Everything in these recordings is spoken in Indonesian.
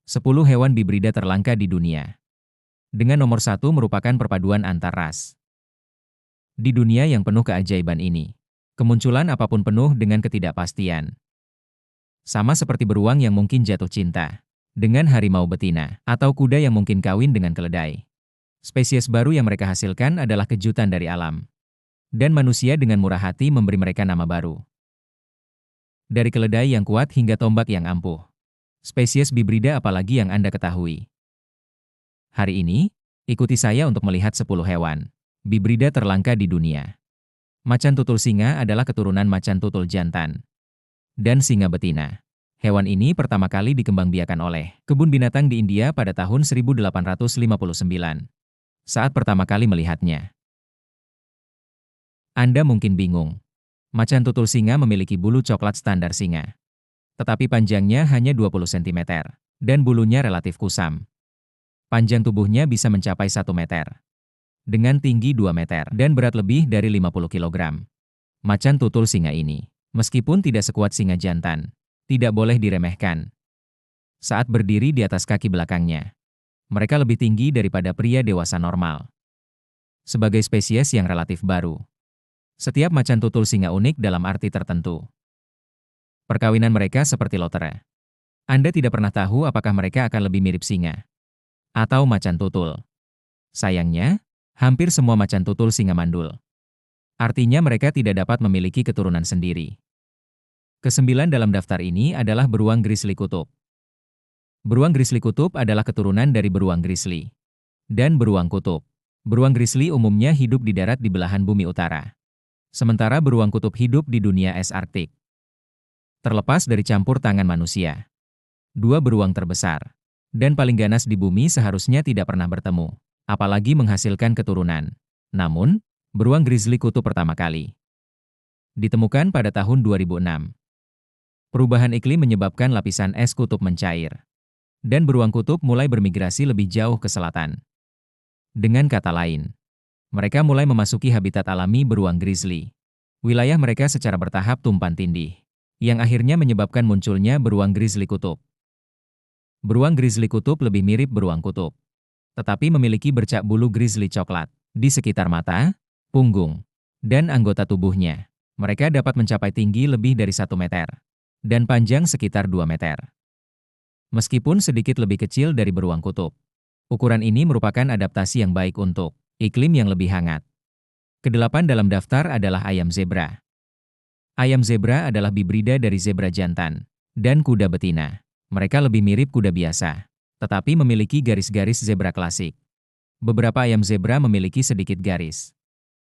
10 hewan bibrida terlangka di dunia. Dengan nomor 1 merupakan perpaduan antar ras. Di dunia yang penuh keajaiban ini, kemunculan apapun penuh dengan ketidakpastian. Sama seperti beruang yang mungkin jatuh cinta dengan harimau betina, atau kuda yang mungkin kawin dengan keledai. Spesies baru yang mereka hasilkan adalah kejutan dari alam. Dan manusia dengan murah hati memberi mereka nama baru. Dari keledai yang kuat hingga tombak yang ampuh. Spesies bibrida apalagi yang Anda ketahui? Hari ini, ikuti saya untuk melihat 10 hewan bibrida terlangka di dunia. Macan tutul singa adalah keturunan macan tutul jantan dan singa betina. Hewan ini pertama kali dikembangbiakan oleh kebun binatang di India pada tahun 1859. Saat pertama kali melihatnya, Anda mungkin bingung. Macan tutul singa memiliki bulu coklat standar singa. Tetapi panjangnya hanya 20 cm, dan bulunya relatif kusam. Panjang tubuhnya bisa mencapai 1 meter, dengan tinggi 2 meter, dan berat lebih dari 50 kg. Macan tutul singa ini, meskipun tidak sekuat singa jantan, tidak boleh diremehkan. Saat berdiri di atas kaki belakangnya, mereka lebih tinggi daripada pria dewasa normal. Sebagai spesies yang relatif baru, setiap macan tutul singa unik dalam arti tertentu. Perkawinan mereka seperti lotere. Anda tidak pernah tahu apakah mereka akan lebih mirip singa atau macan tutul. Sayangnya, hampir semua macan tutul singa mandul. Artinya mereka tidak dapat memiliki keturunan sendiri. Kesembilan dalam daftar ini adalah beruang grizzly kutub. Beruang grizzly kutub adalah keturunan dari beruang grizzly dan beruang kutub. Beruang grizzly umumnya hidup di darat di belahan bumi utara. Sementara beruang kutub hidup di dunia es Arktik. Terlepas dari campur tangan manusia, dua beruang terbesar dan paling ganas di bumi seharusnya tidak pernah bertemu, apalagi menghasilkan keturunan. Namun, beruang grizzly kutub pertama kali ditemukan pada tahun 2006. Perubahan iklim menyebabkan lapisan es kutub mencair, dan beruang kutub mulai bermigrasi lebih jauh ke selatan. Dengan kata lain, mereka mulai memasuki habitat alami beruang grizzly. Wilayah mereka secara bertahap tumpang tindih, yang akhirnya menyebabkan munculnya beruang grizzly kutub. Beruang grizzly kutub lebih mirip beruang kutub, tetapi memiliki bercak bulu grizzly coklat di sekitar mata, punggung, dan anggota tubuhnya. Mereka dapat mencapai tinggi lebih dari 1 meter dan panjang sekitar 2 meter. Meskipun sedikit lebih kecil dari beruang kutub, ukuran ini merupakan adaptasi yang baik untuk iklim yang lebih hangat. Kedelapan dalam daftar adalah ayam zebra. Ayam zebra adalah bibrida dari zebra jantan dan kuda betina. Mereka lebih mirip kuda biasa, tetapi memiliki garis-garis zebra klasik. Beberapa ayam zebra memiliki sedikit garis.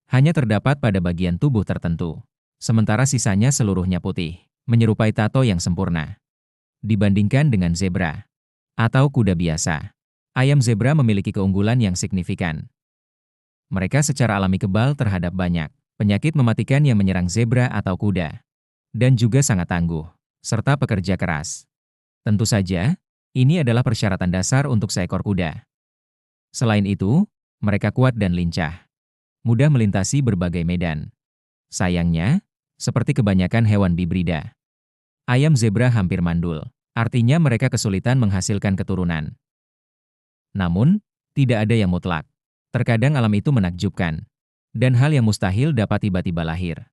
Hanya terdapat pada bagian tubuh tertentu, sementara sisanya seluruhnya putih, menyerupai tato yang sempurna. Dibandingkan dengan zebra atau kuda biasa, ayam zebra memiliki keunggulan yang signifikan. Mereka secara alami kebal terhadap banyak penyakit mematikan yang menyerang zebra atau kuda, dan juga sangat tangguh, serta pekerja keras. Tentu saja, ini adalah persyaratan dasar untuk seekor kuda. Selain itu, mereka kuat dan lincah, mudah melintasi berbagai medan. Sayangnya, seperti kebanyakan hewan bibrida, ayam zebra hampir mandul, artinya mereka kesulitan menghasilkan keturunan. Namun, tidak ada yang mutlak. Terkadang alam itu menakjubkan, dan hal yang mustahil dapat tiba-tiba lahir.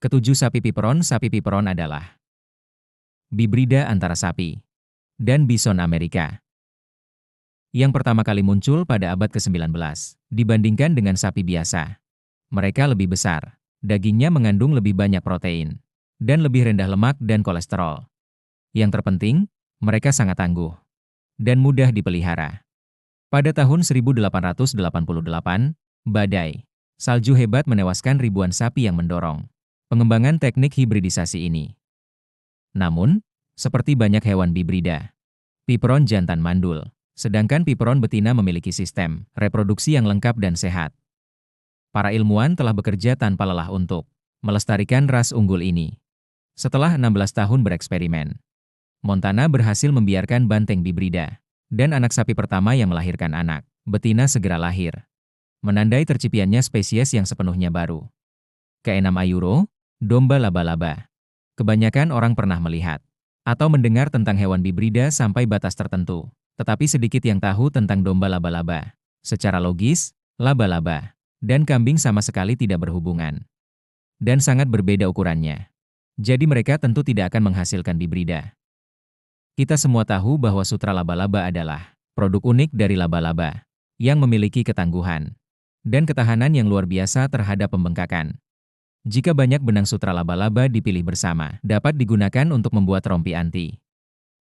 Ketujuh sapi piperon adalah bibrida antara sapi dan bison Amerika. Yang pertama kali muncul pada abad ke-19, dibandingkan dengan sapi biasa. Mereka lebih besar, dagingnya mengandung lebih banyak protein, dan lebih rendah lemak dan kolesterol. Yang terpenting, mereka sangat tangguh dan mudah dipelihara. Pada tahun 1888, badai salju hebat menewaskan ribuan sapi yang mendorong pengembangan teknik hibridisasi ini. Namun, seperti banyak hewan bibrida, piperon jantan mandul, sedangkan piperon betina memiliki sistem reproduksi yang lengkap dan sehat. Para ilmuwan telah bekerja tanpa lelah untuk melestarikan ras unggul ini. Setelah 16 tahun bereksperimen, Montana berhasil membiarkan banteng bibrida dan anak sapi pertama yang melahirkan anak betina segera lahir, menandai tercipiannya spesies yang sepenuhnya baru. Keenam ayuro, domba laba-laba. Kebanyakan orang pernah melihat atau mendengar tentang hewan bibrida sampai batas tertentu, tetapi sedikit yang tahu tentang domba laba-laba. Secara logis, laba-laba dan kambing sama sekali tidak berhubungan dan sangat berbeda ukurannya. Jadi mereka tentu tidak akan menghasilkan bibrida. Kita semua tahu bahwa sutra laba-laba adalah produk unik dari laba-laba yang memiliki ketangguhan dan ketahanan yang luar biasa terhadap pembengkakan. Jika banyak benang sutra laba-laba dipilih bersama, dapat digunakan untuk membuat rompi anti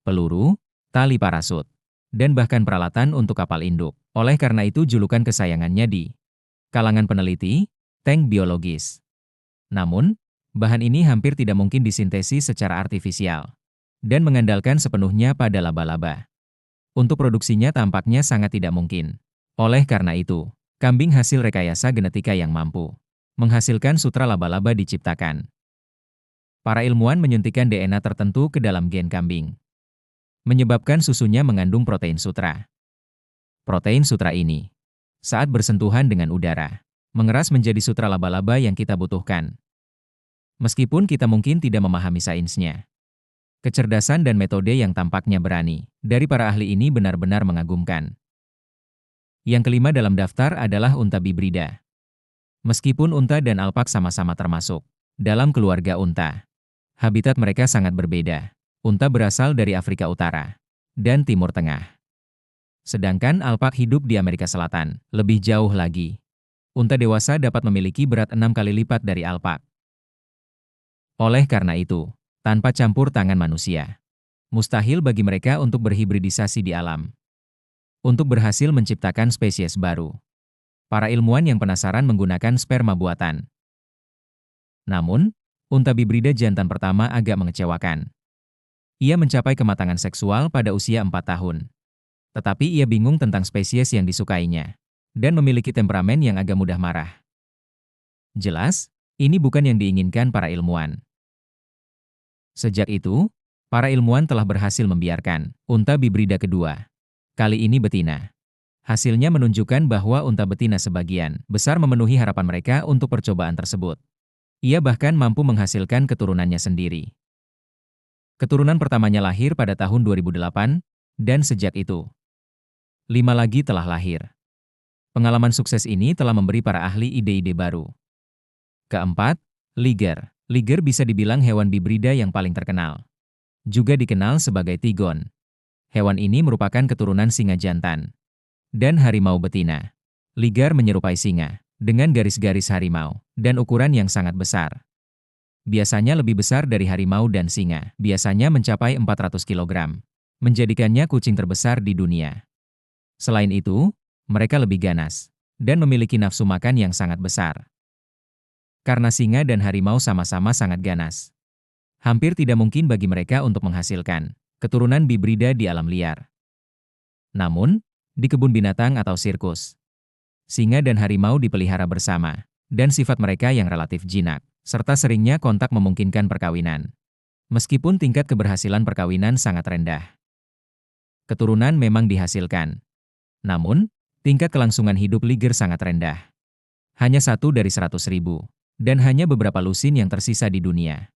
peluru, tali parasut, dan bahkan peralatan untuk kapal induk. Oleh karena itu julukan kesayangannya di kalangan peneliti, tank biologis. Namun, bahan ini hampir tidak mungkin disintesis secara artifisial dan mengandalkan sepenuhnya pada laba-laba. Untuk produksinya tampaknya sangat tidak mungkin. Oleh karena itu, kambing hasil rekayasa genetika yang mampu menghasilkan sutra laba-laba diciptakan. Para ilmuwan menyuntikkan DNA tertentu ke dalam gen kambing, menyebabkan susunya mengandung protein sutra. Protein sutra ini, saat bersentuhan dengan udara, mengeras menjadi sutra laba-laba yang kita butuhkan. Meskipun kita mungkin tidak memahami sainsnya, kecerdasan dan metode yang tampaknya berani dari para ahli ini benar-benar mengagumkan. Yang kelima dalam daftar adalah unta bibrida. Meskipun unta dan alpak sama-sama termasuk dalam keluarga unta, habitat mereka sangat berbeda. Unta berasal dari Afrika Utara dan Timur Tengah. Sedangkan alpak hidup di Amerika Selatan. Lebih jauh lagi, unta dewasa dapat memiliki berat 6 kali lipat dari alpak. Oleh karena itu, tanpa campur tangan manusia, mustahil bagi mereka untuk berhibridisasi di alam. Untuk berhasil menciptakan spesies baru, para ilmuwan yang penasaran menggunakan sperma buatan. Namun, unta bibrida jantan pertama agak mengecewakan. Ia mencapai kematangan seksual pada usia 4 tahun. Tetapi ia bingung tentang spesies yang disukainya dan memiliki temperamen yang agak mudah marah. Jelas, ini bukan yang diinginkan para ilmuwan. Sejak itu, para ilmuwan telah berhasil membiarkan unta bibrida kedua, kali ini betina. Hasilnya menunjukkan bahwa unta betina sebagian besar memenuhi harapan mereka untuk percobaan tersebut. Ia bahkan mampu menghasilkan keturunannya sendiri. Keturunan pertamanya lahir pada tahun 2008, dan sejak itu, 5 lagi telah lahir. Pengalaman sukses ini telah memberi para ahli ide-ide baru. Keempat, liger. Liger bisa dibilang hewan bibrida yang paling terkenal. Juga dikenal sebagai tigon. Hewan ini merupakan keturunan singa jantan dan harimau betina. Liger menyerupai singa, dengan garis-garis harimau, dan ukuran yang sangat besar. Biasanya lebih besar dari harimau dan singa, biasanya mencapai 400 kg, menjadikannya kucing terbesar di dunia. Selain itu, mereka lebih ganas, dan memiliki nafsu makan yang sangat besar. Karena singa dan harimau sama-sama sangat ganas, hampir tidak mungkin bagi mereka untuk menghasilkan keturunan bibrida di alam liar. Namun, di kebun binatang atau sirkus, singa dan harimau dipelihara bersama, dan sifat mereka yang relatif jinak, serta seringnya kontak memungkinkan perkawinan. Meskipun tingkat keberhasilan perkawinan sangat rendah, keturunan memang dihasilkan. Namun, tingkat kelangsungan hidup liger sangat rendah. Hanya 1 dari 100.000, dan hanya beberapa lusin yang tersisa di dunia.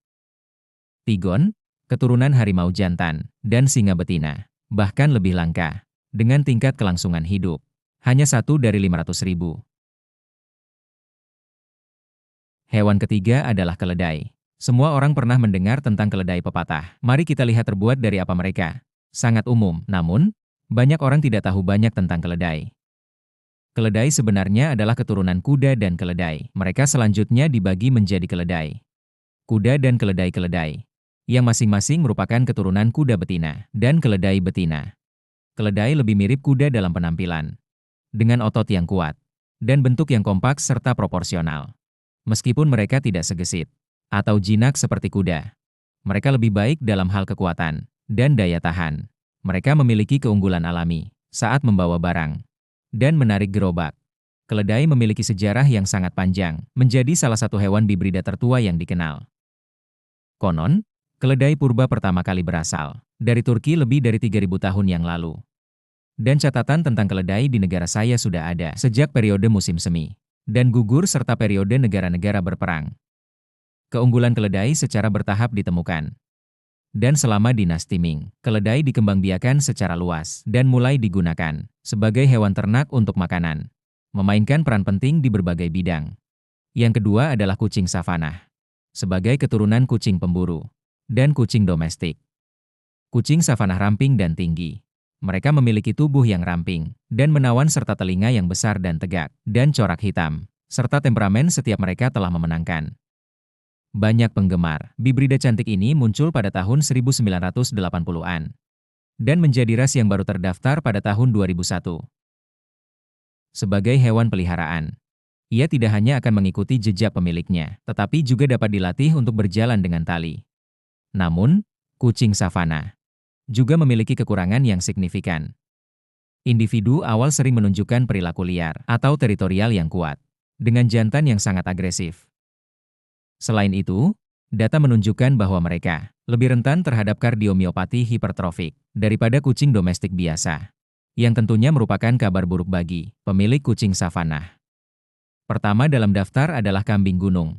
Tigon, keturunan harimau jantan, dan singa betina, bahkan lebih langka, dengan tingkat kelangsungan hidup hanya 1 dari 500.000. Hewan ketiga adalah keledai. Semua orang pernah mendengar tentang keledai pepatah. Mari kita lihat terbuat dari apa mereka. Sangat umum, namun, banyak orang tidak tahu banyak tentang keledai. Keledai sebenarnya adalah keturunan kuda dan keledai. Mereka selanjutnya dibagi menjadi keledai kuda dan keledai-keledai, yang masing-masing merupakan keturunan kuda betina dan keledai betina. Keledai lebih mirip kuda dalam penampilan, dengan otot yang kuat, dan bentuk yang kompak serta proporsional. Meskipun mereka tidak segesit atau jinak seperti kuda, mereka lebih baik dalam hal kekuatan dan daya tahan. Mereka memiliki keunggulan alami saat membawa barang dan menarik gerobak. Keledai memiliki sejarah yang sangat panjang, menjadi salah satu hewan bibrida tertua yang dikenal. Konon, keledai purba pertama kali berasal dari Turki lebih dari 3.000 tahun yang lalu. Dan catatan tentang keledai di negara saya sudah ada sejak periode musim semi dan gugur serta periode negara-negara berperang. Keunggulan keledai secara bertahap ditemukan. Dan selama dinasti Ming, keledai dikembangbiakan secara luas dan mulai digunakan sebagai hewan ternak untuk makanan, memainkan peran penting di berbagai bidang. Yang kedua adalah kucing savanah, sebagai keturunan kucing pemburu dan kucing domestik. Kucing savanah ramping dan tinggi. Mereka memiliki tubuh yang ramping dan menawan serta telinga yang besar dan tegak, dan corak hitam, serta temperamen setiap mereka telah memenangkan banyak penggemar. Bibrida cantik ini muncul pada tahun 1980-an dan menjadi ras yang baru terdaftar pada tahun 2001. Sebagai hewan peliharaan, ia tidak hanya akan mengikuti jejak pemiliknya, tetapi juga dapat dilatih untuk berjalan dengan tali. Namun, kucing savana juga memiliki kekurangan yang signifikan. Individu awal sering menunjukkan perilaku liar atau teritorial yang kuat, dengan jantan yang sangat agresif. Selain itu, data menunjukkan bahwa mereka lebih rentan terhadap kardiomiopati hipertrofik daripada kucing domestik biasa, yang tentunya merupakan kabar buruk bagi pemilik kucing savanah. Pertama dalam daftar adalah kambing gunung.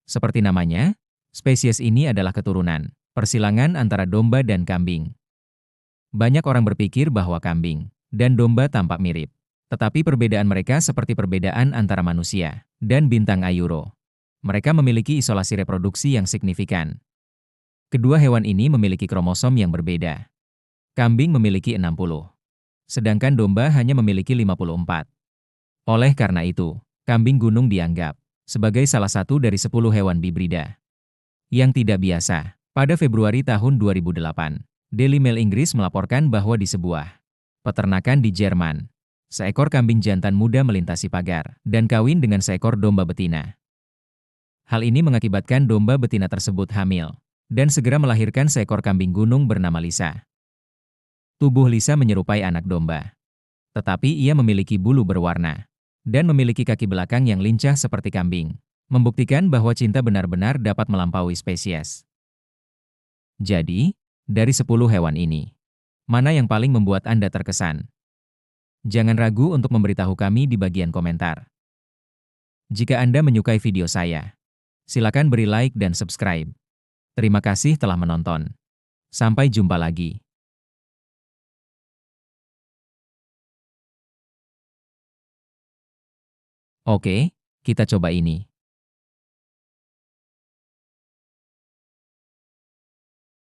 Seperti namanya, spesies ini adalah keturunan persilangan antara domba dan kambing. Banyak orang berpikir bahwa kambing dan domba tampak mirip, tetapi perbedaan mereka seperti perbedaan antara manusia dan bintang Ayuro. Mereka memiliki isolasi reproduksi yang signifikan. Kedua hewan ini memiliki kromosom yang berbeda. Kambing memiliki 60, sedangkan domba hanya memiliki 54. Oleh karena itu, kambing gunung dianggap sebagai salah satu dari 10 hewan bibrida yang tidak biasa. Pada Februari tahun 2008, Daily Mail Inggris melaporkan bahwa di sebuah peternakan di Jerman, seekor kambing jantan muda melintasi pagar dan kawin dengan seekor domba betina. Hal ini mengakibatkan domba betina tersebut hamil dan segera melahirkan seekor kambing gunung bernama Lisa. Tubuh Lisa menyerupai anak domba, tetapi ia memiliki bulu berwarna dan memiliki kaki belakang yang lincah seperti kambing, membuktikan bahwa cinta benar-benar dapat melampaui spesies. Jadi, dari 10 hewan ini, mana yang paling membuat Anda terkesan? Jangan ragu untuk memberitahu kami di bagian komentar. Jika Anda menyukai video saya, silakan beri like dan subscribe. Terima kasih telah menonton. Sampai jumpa lagi. Oke, kita coba ini.